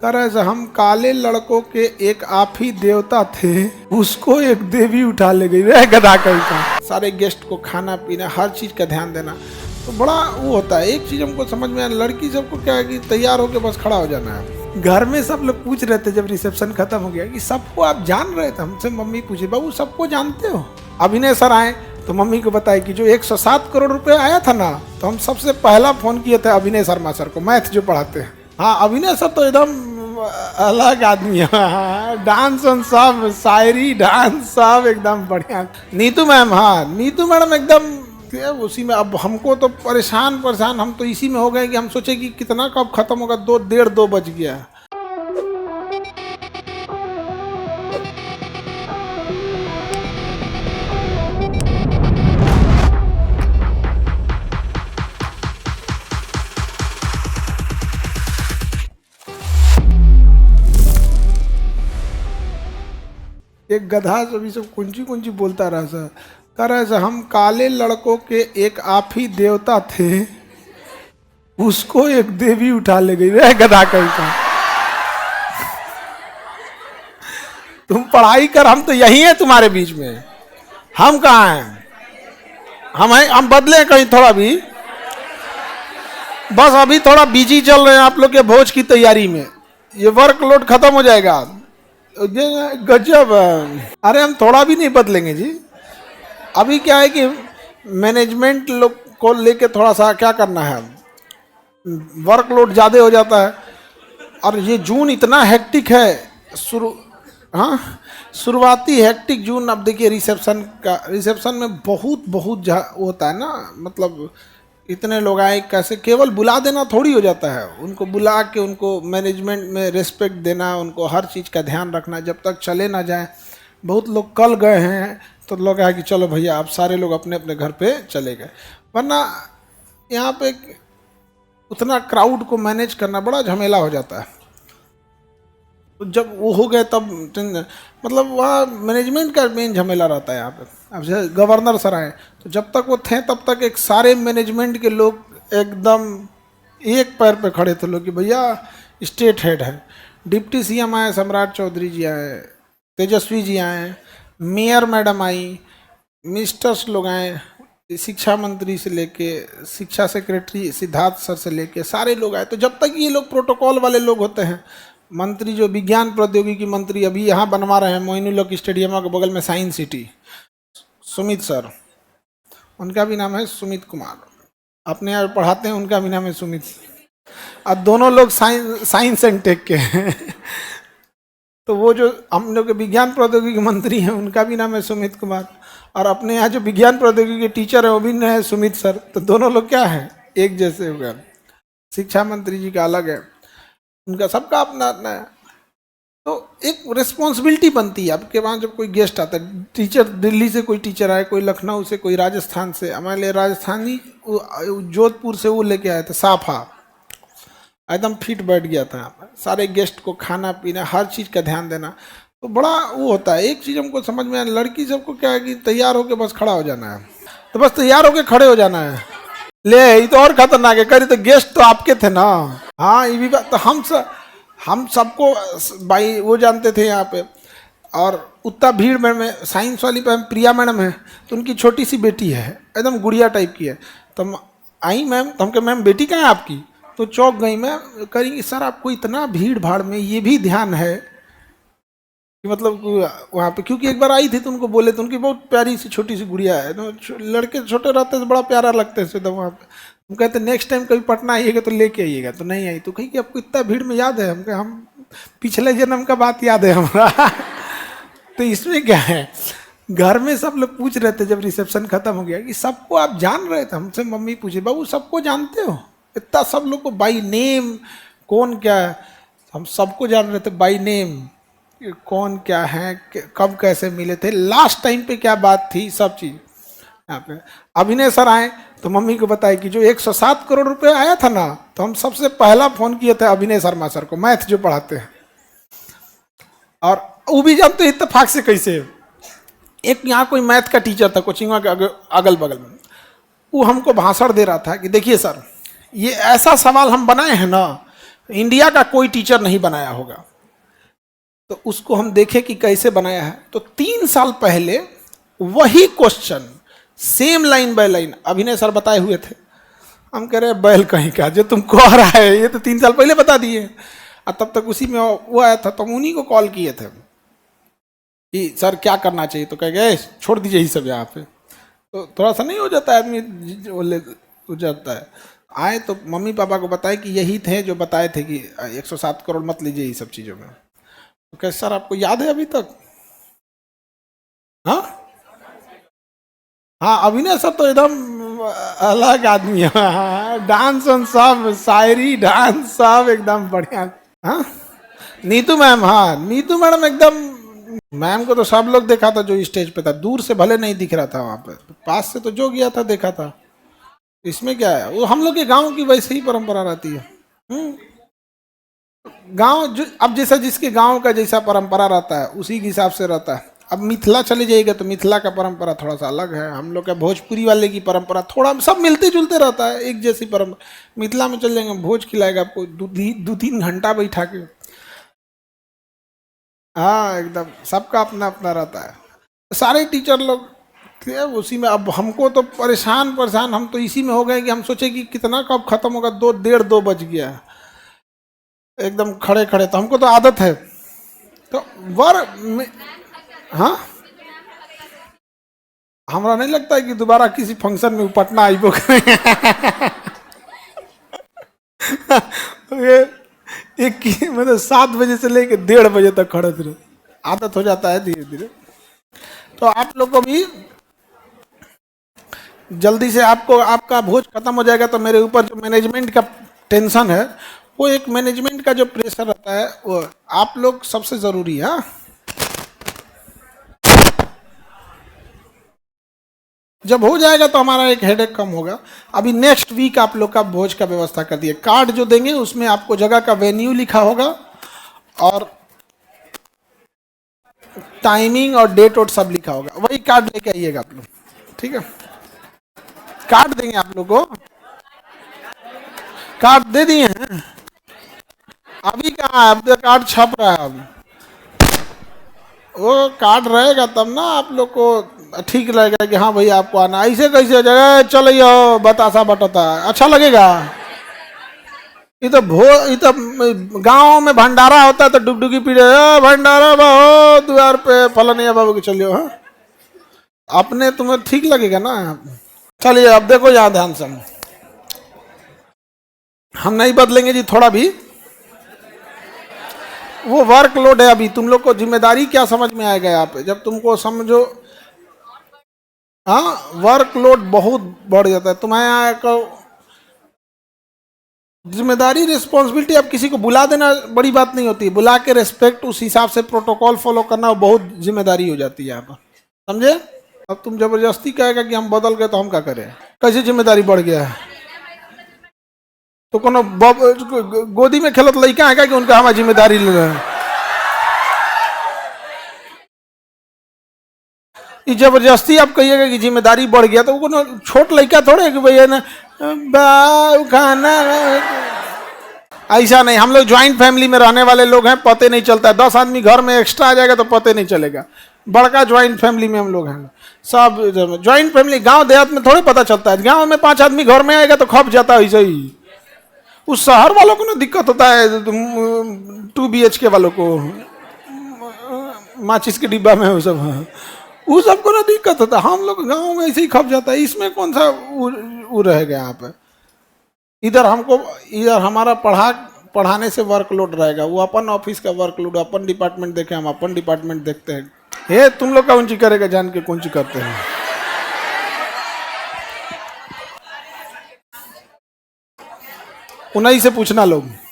तरह से हम काले लड़कों के एक आप ही देवता थे, उसको एक देवी उठा ले गई। वह गधा कहीं का। सारे गेस्ट को खाना पीना हर चीज का ध्यान देना, तो बड़ा वो होता है। एक चीज हमको समझ में आया, लड़की सबको क्या है कि तैयार होकर बस खड़ा हो जाना है। घर में सब लोग पूछ रहे थे जब रिसेप्शन खत्म हो गया कि सबको आप जान रहे थे। हमसे मम्मी पूछे, बाबू सबको जानते हो? अभिनय सर आए तो मम्मी को बताया कि जो 107 करोड़ रुपए आया था ना, तो हम सबसे पहला फोन किए थे अभिनय शर्मा सर को, मैथ जो पढ़ाते हैं। हाँ, अभिनय सर तो एकदम अलग आदमी है। डांस सब, शायरी, डांस सब एकदम बढ़िया। नीतू मैम, हाँ नीतू मैडम एकदम उसी में। अब हमको तो परेशान हम तो इसी में हो गए कि हम सोचे कि कितना कब खत्म होगा, 2 बज गया। एक गधा सभी सब कुंची बोलता रहा सर। कह रहे सर हम काले लड़कों के एक आप ही देवता थे, उसको एक देवी उठा ले गई। वह गधा कहीं का। तुम पढ़ाई कर, हम तो यही है तुम्हारे बीच में। हम कहाँ हैं? हम बदले कहीं थोड़ा भी। बस अभी थोड़ा बिजी चल रहे हैं आप लोग के भोज की तैयारी में। ये वर्कलोड खत्म हो जाएगा। गजब। अरे हम थोड़ा भी नहीं बदलेंगे जी। अभी क्या है कि मैनेजमेंट लोग को लेके थोड़ा सा क्या करना है, वर्कलोड ज़्यादा हो जाता है। और ये जून इतना हेक्टिक है, शुरुआती हेक्टिक जून। अब देखिए रिसेप्शन में बहुत होता है ना, मतलब इतने लोग आए, कैसे केवल बुला देना थोड़ी हो जाता है। उनको बुला के उनको मैनेजमेंट में रिस्पेक्ट देना, उनको हर चीज़ का ध्यान रखना जब तक चले ना जाए। बहुत लोग कल गए हैं तो लोग कहा कि चलो भैया आप सारे लोग अपने अपने घर पे चले गए, वरना यहाँ पे उतना क्राउड को मैनेज करना बड़ा झमेला हो जाता है। तो जब वो हो गए तब मतलब वहाँ मैनेजमेंट का मेन झमेला रहता है यहाँ पे। अब जैसे गवर्नर सर आए तो जब तक वो थे तब तक एक सारे मैनेजमेंट के लोग एकदम एक पैर पे खड़े थे लोग कि भैया स्टेट हेड है। डिप्टी सीएम आए, सम्राट चौधरी जी आए, तेजस्वी जी आए, मेयर मैडम आई, मिनिस्टर्स लोग आए, शिक्षा मंत्री से लेके शिक्षा सेक्रेटरी सिद्धार्थ सर से लेके सारे लोग आए। तो जब तक ये लोग प्रोटोकॉल वाले लोग होते हैं, मंत्री जो विज्ञान प्रौद्योगिकी मंत्री अभी यहाँ बनवा रहे हैं मोइनुल स्टेडियम के बगल में साइंस सिटी, सुमित सर, उनका भी नाम है सुमित कुमार। अपने यहाँ पढ़ाते हैं, उनका भी नाम है सुमित। अब दोनों लोग साइंस एंड टेक के हैं। तो वो जो हम लोग के विज्ञान प्रौद्योगिकी मंत्री हैं उनका भी नाम है सुमित कुमार, और अपने यहाँ जो विज्ञान प्रौद्योगिकी के टीचर है वो भी है सुमित सर। तो दोनों लोग क्या है, एक जैसे हो गए। शिक्षा मंत्री जी का अलग है, उनका सबका अपना अपना है। तो एक रिस्पॉन्सिबिलिटी बनती है आपके वहाँ जब कोई गेस्ट आता है। टीचर दिल्ली से कोई टीचर आए, कोई लखनऊ से, कोई राजस्थान से। हमारे लिए राजस्थानी जोधपुर से वो लेके आए थे साफा, एकदम फिट बैठ गया था। यहाँ पर सारे गेस्ट को खाना पीना हर चीज़ का ध्यान देना, तो बड़ा वो होता है। एक चीज़ हमको समझ में आया, लड़की सबको क्या है कि तैयार होकर बस खड़ा हो जाना है। तो बस तैयार होकर खड़े हो जाना है। ले ये तो और खतरनाक है, करी तो गेस्ट तो आपके थे ना। हाँ ये भी बात। तो हम सबको भाई वो जानते थे यहाँ पे। और उतना भीड़ में साइंस वाली पे प्रिया मैडम है, तो उनकी छोटी सी बेटी है, एकदम गुड़िया टाइप की है। तो आई मैम, तो हम कहे मैम बेटी कहाँ है आपकी? तो चौंक गई। मैं करेंगी सर आपको इतना भीड़ भाड़ में ये भी ध्यान है कि मतलब वहाँ पे, क्योंकि एक बार आई थी तो उनको बोले थे, उनकी बहुत प्यारी सी छोटी सी गुड़िया है। तो लड़के छोटे रहते तो बड़ा प्यारा लगते हैं एकदम वहाँ पे। हम कहते नेक्स्ट टाइम कभी पटना आइएगा तो लेके आइएगा। तो नहीं आई। तो कही कि आपको इतना भीड़ में याद है? हम कहे हम पिछले जन्म का बात याद है हमारा। तो इसमें क्या है, घर में सब लोग पूछ रहे थे जब रिसेप्शन खत्म हो गया कि सबको आप जान रहे थे। हमसे मम्मी पूछे, बाबू सबको जानते हो? इतना सब लोग को बाई नेम, कौन क्या है, हम सबको जान रहे थे बाई नेम, कौन क्या है, कब कैसे मिले थे, लास्ट टाइम पे क्या बात थी, सब चीज़ यहाँ पे। अभिनय सर आए तो मम्मी को बताया कि जो 107 करोड़ रुपए आया था ना, तो हम सबसे पहला फोन किए थे अभिनय शर्मा सर को, मैथ जो पढ़ाते हैं। और वो भी जानते इत्तेफाक से कैसे, एक यहाँ कोई मैथ का टीचर था कोचिंग के अगल बगल में, वो हमको भाषण दे रहा था कि देखिए सर ये ऐसा सवाल हम बनाए हैं ना इंडिया का कोई टीचर नहीं बनाया होगा। तो उसको हम देखें कि कैसे बनाया है। तो 3 साल पहले वही question same line by line अभिनय सर बताए हुए थे। हम कह रहे हैं बैल कहीं का, जो तुम कह रहा है ये तो 3 साल पहले बता दिए। और तब तक उसी में वो आया था, तो हम उन्हीं को कॉल किए थे कि सर क्या करना चाहिए। तो कह गए छोड़ दीजिए ये सब यहाँ पे। तो थोड़ा सा नहीं हो जाता है, आदमी हो जाता है। आए तो मम्मी पापा को बताए कि यही थे जो बताए थे कि 107 करोड़ मत लीजिए ये सब चीज़ों में। तो कह सर आपको याद है अभी तक? हाँ हाँ, अभिनय सर तो एकदम अलग आदमी है। डांस और सब, शायरी डांस सब एकदम बढ़िया। हाँ नीतू मैम, हाँ नीतू मैडम एकदम, मैम को तो सब लोग देखा था जो स्टेज पे था, दूर से भले नहीं दिख रहा था वहां पे, पास से तो जो गया था देखा था। इसमें क्या है, वो हम लोग के गांव की वैसे ही परंपरा रहती है। गांव जो अब जैसा जिसके गांव का जैसा परंपरा रहता है उसी के हिसाब से रहता है। अब मिथिला चले जाइएगा तो मिथिला का परंपरा थोड़ा सा अलग है, हम लोग का भोजपुरी वाले की परंपरा थोड़ा सब मिलते जुलते रहता है, एक जैसी परंपरा। मिथिला में चल जाएंगे, भोज खिलाएगा आपको 2-3 घंटा बैठा के। हाँ एकदम सबका अपना अपना रहता है। सारे टीचर लोग थे उसी में। अब हमको तो परेशान परेशान हम तो इसी में हो गए कि हम सोचे कि कितना कब खत्म होगा, 2 1:30 2 बज गया एकदम खड़े खड़े। तो हमको तो आदत है। तो हाँ हमरा नहीं लगता है कि दोबारा किसी फंक्शन में पटना आइबो करेंगे। ये एक मतलब 7 बजे से लेकर 1:30 बजे तक खड़े थे, आदत हो जाता है धीरे धीरे। तो आप लोग को भी जल्दी से आपको आपका भोज खत्म हो जाएगा तो मेरे ऊपर जो मैनेजमेंट का टेंशन है, वो एक मैनेजमेंट का जो प्रेशर रहता है वो आप लोग सबसे जरूरी है। जब हो जाएगा तो हमारा एक हेडेक कम होगा। अभी नेक्स्ट वीक आप लोग का भोज का व्यवस्था कर दिए, कार्ड जो देंगे उसमें आपको जगह का वेन्यू लिखा होगा और टाइमिंग और डेट और सब लिखा होगा, वही कार्ड लेके आइएगा आप लोग, ठीक है? कार्ड देंगे आप लोग को, कार्ड दे दिए हैं अभी कहाँ है, अब तो कार्ड छप रहा है। अब वो कार्ड रहेगा तब ना आप लोग को ठीक लगेगा कि हाँ भाई आपको आना। ऐसे कैसे जगह चलिए बतासा बटता अच्छा लगेगा? ये तो गांव में भंडारा होता है तो डुगडुगी पीड़े भंडारा बाबू द्वार पे फलनिया बाबू के चलियो। हाँ अपने तुम्हें ठीक लगेगा ना। चलिए अब देखो यहाँ ध्यान से, हम नहीं बदलेंगे जी थोड़ा भी। वो वर्कलोड है, अभी तुम लोग को जिम्मेदारी क्या समझ में आएगा यहाँ पे जब तुमको समझो। हाँ वर्कलोड बहुत बढ़ जाता है तुम्हारे यहाँ का। जिम्मेदारी रिस्पॉन्सिबिलिटी, अब किसी को बुला देना बड़ी बात नहीं होती, बुला के रेस्पेक्ट उस हिसाब से प्रोटोकॉल फॉलो करना बहुत जिम्मेदारी हो जाती है यहाँ पर, समझे? अब तुम जबरदस्ती कहेगा कि हम बदल गए तो हम क्या करें? कैसे जिम्मेदारी बढ़ गया है? तो कोनो गोदी में खेलत लड़का है क्या कि उनका हमारी जिम्मेदारी ले रहे हैं? ये जबरदस्ती आप कहिएगा कि जिम्मेदारी बढ़ गया तो कोनो छोट लड़का थोड़े कि भैया ना खाना। ऐसा नहीं, हम लोग ज्वाइंट फैमिली में रहने वाले लोग हैं, पते नहीं चलता है। 10 आदमी घर में एक्स्ट्रा आ जाएगा तो पते नहीं चलेगा। बड़का ज्वाइंट फैमिली में हम लोग हैं सब। ज्वाइंट फैमिली गांव देहात में थोड़े पता चलता है, गांव में 5 आदमी घर में आएगा तो खप जाता है ऐसे ही। उस शहर वालों को ना दिक्कत होता है, 2 BHK वालों को माचिस के डिब्बा में वो सब, वो सबको ना दिक्कत होता है। हम लोग गांव में ऐसे ही खप जाता है, इसमें कौन सा वो रहेगा यहाँ पे। इधर हमारा पढ़ाने से वर्कलोड रहेगा, वो अपन ऑफिस का वर्कलोड, अपन डिपार्टमेंट देखे, हम अपन डिपार्टमेंट देखते हैं। हे तुम लोग का कौन ची करेगा जान के कौन ची करते हैं। उन्हीं से पूछना लोग।